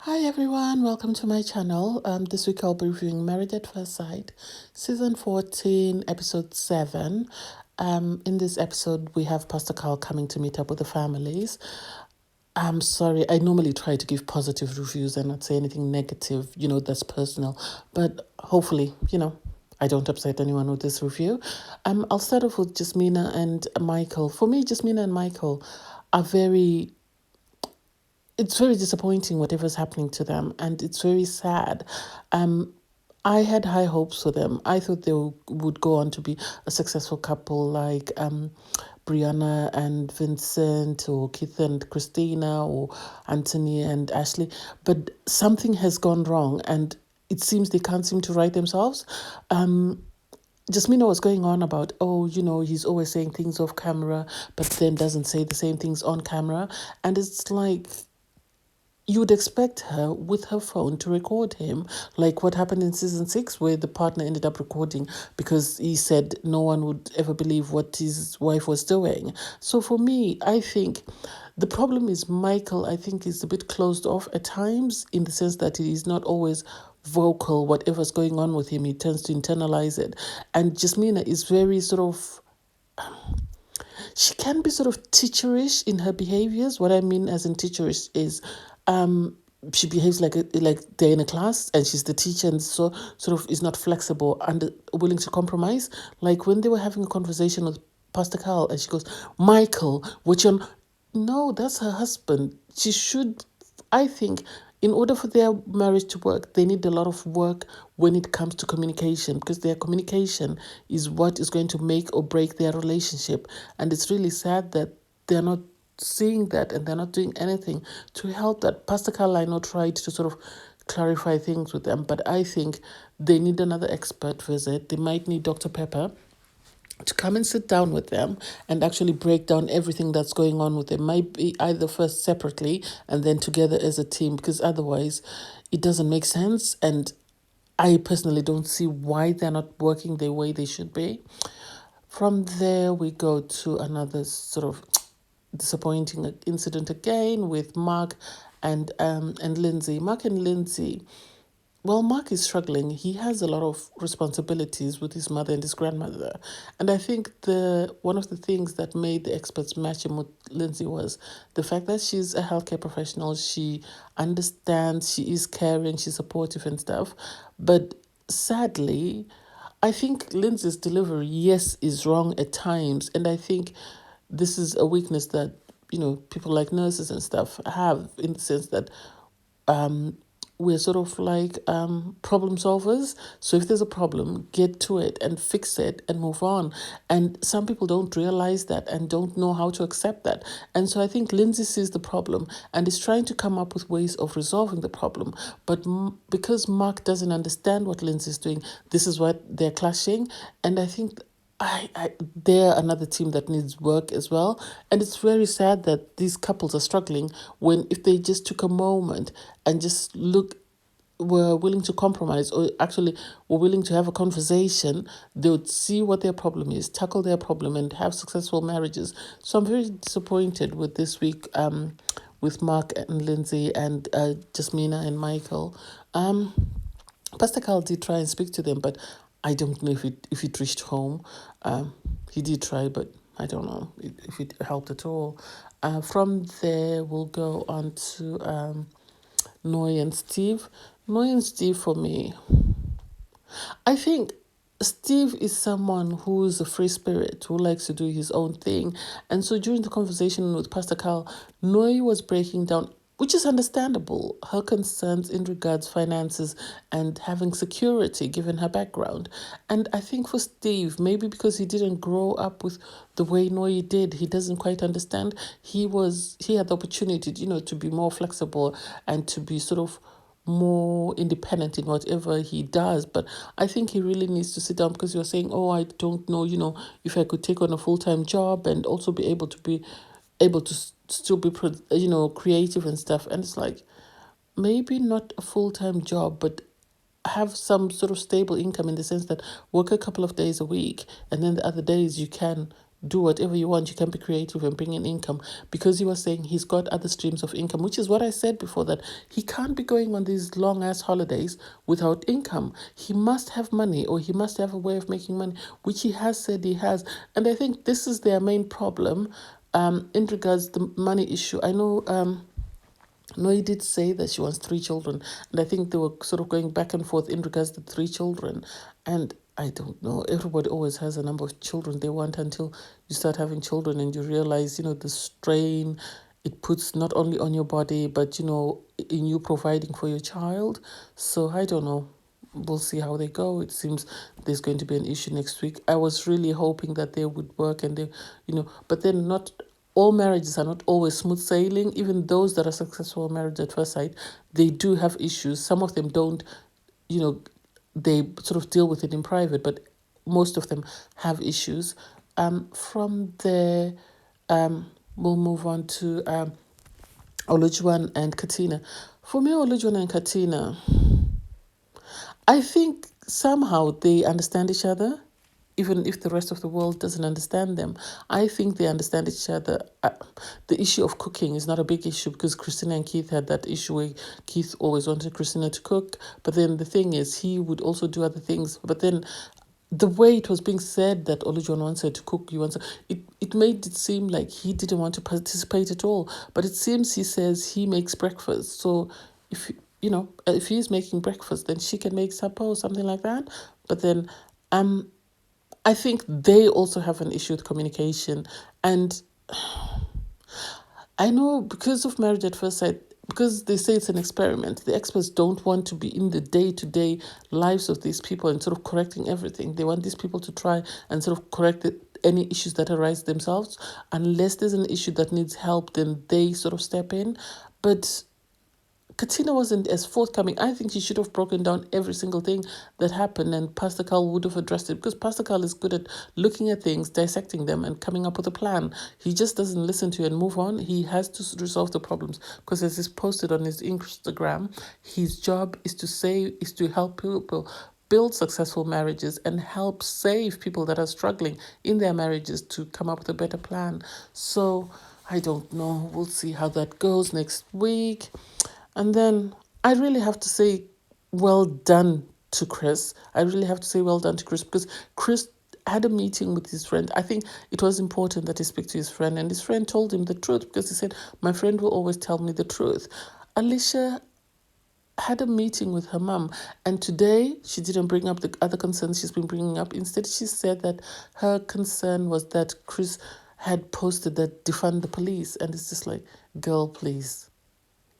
Hi everyone, welcome to my channel. This week I'll be reviewing Married at First Sight, Season 14, Episode 7. In this episode, we have Pastor Carl coming to meet up with the families. I'm sorry, I normally try to give positive reviews and not say anything negative, that's personal. But hopefully, I don't upset anyone with this review. I'll start off with JASMINA and Michael. For me, JASMINA and Michael are it's very disappointing whatever's happening to them, and it's very sad. I had high hopes for them. I thought they would go on to be a successful couple like Brianna and Vincent, or Keith and Christina, or Anthony and Ashley. But something has gone wrong, and it seems they can't seem to right themselves. Jasmina was going on about, he's always saying things off camera, but then doesn't say the same things on camera. And it's like, you would expect her with her phone to record him, like what happened in season 6, where the partner ended up recording because he said no one would ever believe what his wife was doing. So for me, I think the problem is Michael, I think, is a bit closed off at times, in the sense that he is not always vocal. Whatever's going on with him, he tends to internalize it. And Jasmina is very sort of, she can be sort of teacherish in her behaviors. What I mean as in teacherish is she behaves like they're in a class and she's the teacher, and so sort of is not flexible and willing to compromise. Like when they were having a conversation with Pastor Carl and she goes, Michael, what you're... No, that's her husband. She should, I think, in order for their marriage to work, they need a lot of work when it comes to communication, because their communication is what is going to make or break their relationship. And it's really sad that they're not seeing that and they're not doing anything to help that. Pastor Carl, I know, tried to sort of clarify things with them, but I think they need another expert visit. They might need Dr. Pepper to come and sit down with them and actually break down everything that's going on with them. Might be either first separately and then together as a team, because otherwise it doesn't make sense. And I personally don't see why they're not working the way they should be. From there, we go to another sort of disappointing incident again with Mark and Lindsey. Mark and Lindsey. Well, Mark is struggling. He has a lot of responsibilities with his mother and his grandmother. And I think one of the things that made the experts match him with Lindsay was the fact that she's a healthcare professional. She understands, she is caring, she's supportive and stuff. But sadly, I think Lindsay's delivery, yes, is wrong at times. And I think this is a weakness that, people like nurses and stuff have, in the sense that we're sort of like problem solvers. So if there's a problem, get to it and fix it and move on. And some people don't realize that and don't know how to accept that. And so I think Lindsay sees the problem and is trying to come up with ways of resolving the problem. But because Mark doesn't understand what Lindsay's doing, this is why they're clashing. And I think they're another team that needs work as well. And it's very sad that these couples are struggling, when if they just took a moment and just were willing to compromise, or actually were willing to have a conversation, they would see what their problem is, tackle their problem, and have successful marriages. So I'm very disappointed with this week with Mark and Lindsay and Jasmina and Michael. Pastor Carl did try and speak to them, but I don't know if it reached home. He did try, but I don't know if it helped at all. From there, we'll go on to Noy and Steve. Noy and Steve, for me, I think Steve is someone who's a free spirit, who likes to do his own thing. And so during the conversation with Pastor Carl, Noy was breaking down, which is understandable, her concerns in regards finances and having security given her background. And I think for Steve, maybe because he didn't grow up with the way Noy did, he doesn't quite understand. He had the opportunity, to be more flexible and to be sort of more independent in whatever he does. But I think he really needs to sit down, because you're saying, I don't know, if I could take on a full-time job and also be able to still be, creative and stuff. And it's like, maybe not a full-time job, but have some sort of stable income, in the sense that work a couple of days a week, and then the other days you can do whatever you want. You can be creative and bring in income, because he was saying he's got other streams of income, which is what I said before, that he can't be going on these long ass holidays without income. He must have money, or he must have a way of making money, which he has said he has. And I think this is their main problem in regards to the money issue. I know Noi did say that she wants 3 children, and I think they were sort of going back and forth in regards to 3 children. And I don't know, everybody always has a number of children they want, until you start having children and you realize, the strain it puts not only on your body, but, in you providing for your child. So I don't know. We'll see how they go. It seems there's going to be an issue next week. I was really hoping that they would work, and but then not all marriages are not always smooth sailing. Even those that are successful marriage at first sight, they do have issues. Some of them don't, they sort of deal with it in private, but most of them have issues. From there, we'll move on to Olajuwon and Katina. For me, Olajuwon and Katina, I think somehow they understand each other, even if the rest of the world doesn't understand them. I think they understand each other. The issue of cooking is not a big issue, because Christina and Keith had that issue where Keith always wanted Christina to cook. But then the thing is, he would also do other things. But then the way it was being said that Olajuwon wants her to cook, it made it seem like he didn't want to participate at all. But it seems he says he makes breakfast. So if he's making breakfast, then she can make supper or something like that. But then I think they also have an issue with communication. And I know, because of Married at First Sight, because they say it's an experiment, the experts don't want to be in the day-to-day lives of these people and sort of correcting everything. They want these people to try and sort of correct any issues that arise themselves. Unless there's an issue that needs help, then they sort of step in. But Katina wasn't as forthcoming. I think she should have broken down every single thing that happened, and Pastor Carl would have addressed it, because Pastor Carl is good at looking at things, dissecting them, and coming up with a plan. He just doesn't listen to you and move on. He has to resolve the problems, because as he's posted on his Instagram, his job is to help people build successful marriages and help save people that are struggling in their marriages to come up with a better plan. So I don't know. We'll see how that goes next week. And then I really have to say well done to Chris. I really have to say well done to Chris, because Chris had a meeting with his friend. I think it was important that he speak to his friend, and his friend told him the truth, because he said, my friend will always tell me the truth. Alicia had a meeting with her mum, and today she didn't bring up the other concerns she's been bringing up. Instead, she said that her concern was that Chris had posted that defund the police, and it's just like, girl, please.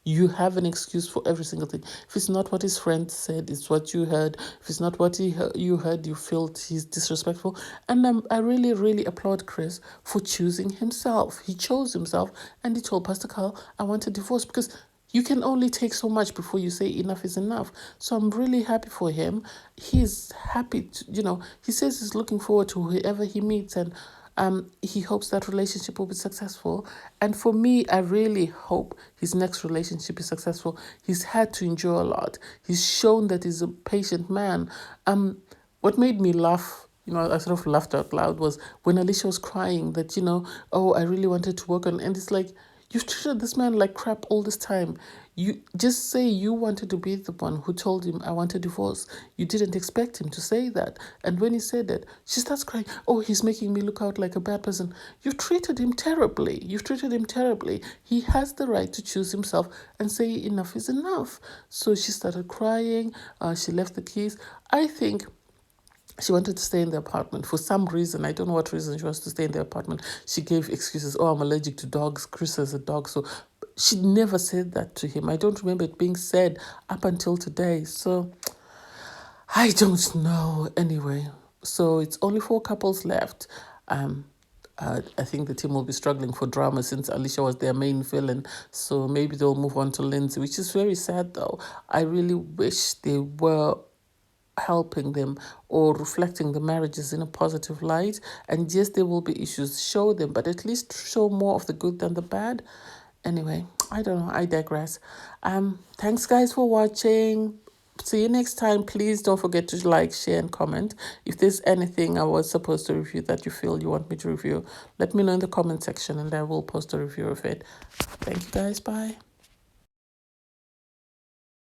You have an excuse for every single thing. If it's not what his friend said, it's what you heard. If it's not what you heard, you felt he's disrespectful. And I really, really applaud Chris for choosing himself. He chose himself, and he told Pastor Carl, I want a divorce, because you can only take so much before you say enough is enough. So I'm really happy for him. He's happy he says he's looking forward to whoever he meets, and he hopes that relationship will be successful. And for me, I really hope his next relationship is successful. He's had to endure a lot. He's shown that he's a patient man. What made me laugh, I sort of laughed out loud, was when Alicia was crying that, oh, I really wanted to work on, and it's like, you've treated this man like crap all this time. You just say you wanted to be the one who told him, I want a divorce. You didn't expect him to say that. And when he said that, she starts crying, oh, he's making me look out like a bad person. You've treated him terribly. He has the right to choose himself and say enough is enough. So she started crying. She left the keys. I think she wanted to stay in the apartment for some reason. I don't know what reason she wants to stay in the apartment. She gave excuses. Oh, I'm allergic to dogs. Chris has a dog. So she never said that to him. I don't remember it being said up until today. So I don't know. Anyway, so it's only 4 couples left. I think the team will be struggling for drama since Alicia was their main villain. So maybe they'll move on to Lindsey, which is very sad though. I really wish they were helping them or reflecting the marriages in a positive light. And yes, there will be issues, show them, but at least show more of the good than the bad. Anyway, I don't know, I digress. Thanks guys for watching. See you next time. Please don't forget to like, share, and comment. If there's anything I was supposed to review that you feel you want me to review, let me know in the comment section and I will post a review of it. Thank you guys. Bye.